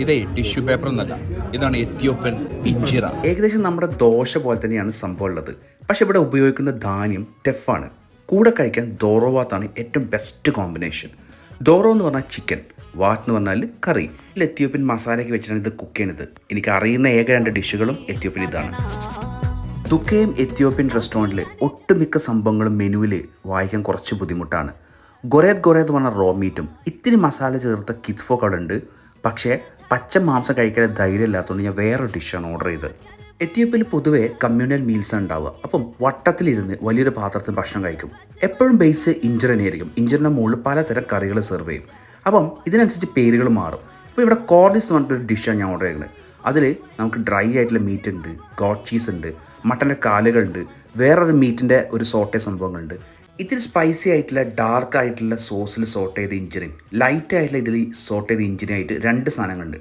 ഇതേ tissue paper എന്നല്ല, ഇതാണ് എത്യോപ്യൻ ഇഞ്ചിറ. ഏകദേശം നമ്മുടെ ദോശ പോലെ തന്നെയാണ് സംഭവം ഉള്ളത്. പക്ഷെ ഇവിടെ ഉപയോഗിക്കുന്ന ധാന്യം തെഫാണ്. കൂടെ കഴിക്കാൻ ദോറോവാത്താണ് ഏറ്റവും ബെസ്റ്റ് കോമ്പിനേഷൻ. ദോറോ എന്ന് പറഞ്ഞാൽ ചിക്കൻ, വാട്ട് എന്ന് പറഞ്ഞാൽ കറി. ഇതിൽ എത്യോപ്യൻ മസാലയൊക്കെ വെച്ചിട്ടാണ് ഇത് കുക്ക് ചെയ്യുന്നത്. എനിക്ക് അറിയുന്ന ഏക 2 ഡിഷുകളും എത്യോപ്യൻ ഇതാണ്. ദുഃഖയും എത്യോപ്യൻ റെസ്റ്റോറൻറ്റിൽ ഒട്ടുമിക്ക സംഭവങ്ങളും മെനുവിൽ വായിക്കാൻ കുറച്ച് ബുദ്ധിമുട്ടാണ്. ഗൊറേത് എന്ന് പറഞ്ഞ റോ മീറ്റും ഇത്തിരി മസാല ചേർത്ത കിത്ഫോക്ക് അവിടെ ഉണ്ട്. പക്ഷേ പച്ച മാംസം കഴിക്കാൻ ധൈര്യം ഇല്ലാത്തതുകൊണ്ട് ഞാൻ വേറൊരു ഡിഷാണ് ഓർഡർ ചെയ്തത്. എത്യോപ്യയിൽ പൊതുവേ കമ്മ്യൂണൽ മീൽസാണ് ഉണ്ടാവുക. അപ്പം വട്ടത്തിലിരുന്ന് വലിയൊരു പാത്രത്തിൽ ഭക്ഷണം കഴിക്കും. എപ്പോഴും ബേസ് ഇഞ്ചർ തന്നെയായിരിക്കും. ഇഞ്ചറിൻ്റെ മുകളിൽ പലതരം കറികൾ സെർവ് ചെയ്യും. അപ്പം ഇതിനനുസരിച്ച് പേരുകൾ മാറും. ഇപ്പോൾ ഇവിടെ കോർഡിസ് എന്ന് പറഞ്ഞിട്ടൊരു ഡിഷാണ് ഞാൻ ഓർഡർ ചെയ്യുന്നത്. അതിൽ നമുക്ക് ഡ്രൈ ആയിട്ടുള്ള മീറ്റ് ഉണ്ട്, ഗോട്ട് ചീസ് ഉണ്ട്, മട്ടൻ്റെ കാലുകളുണ്ട്, വേറൊരു മീറ്റിൻ്റെ ഒരു സോട്ടേ സംഭവങ്ങളുണ്ട്. ഇത്തിരി സ്പൈസി ആയിട്ടുള്ള ഡാർക്ക് ആയിട്ടുള്ള സോസിൽ സോട്ട് ചെയ്ത ഇഞ്ചിനും ലൈറ്റ് ആയിട്ടുള്ള ഇതിൽ സോട്ട് ചെയ്ത ഇഞ്ചിനായിട്ട് 2 സാധനങ്ങളുണ്ട്.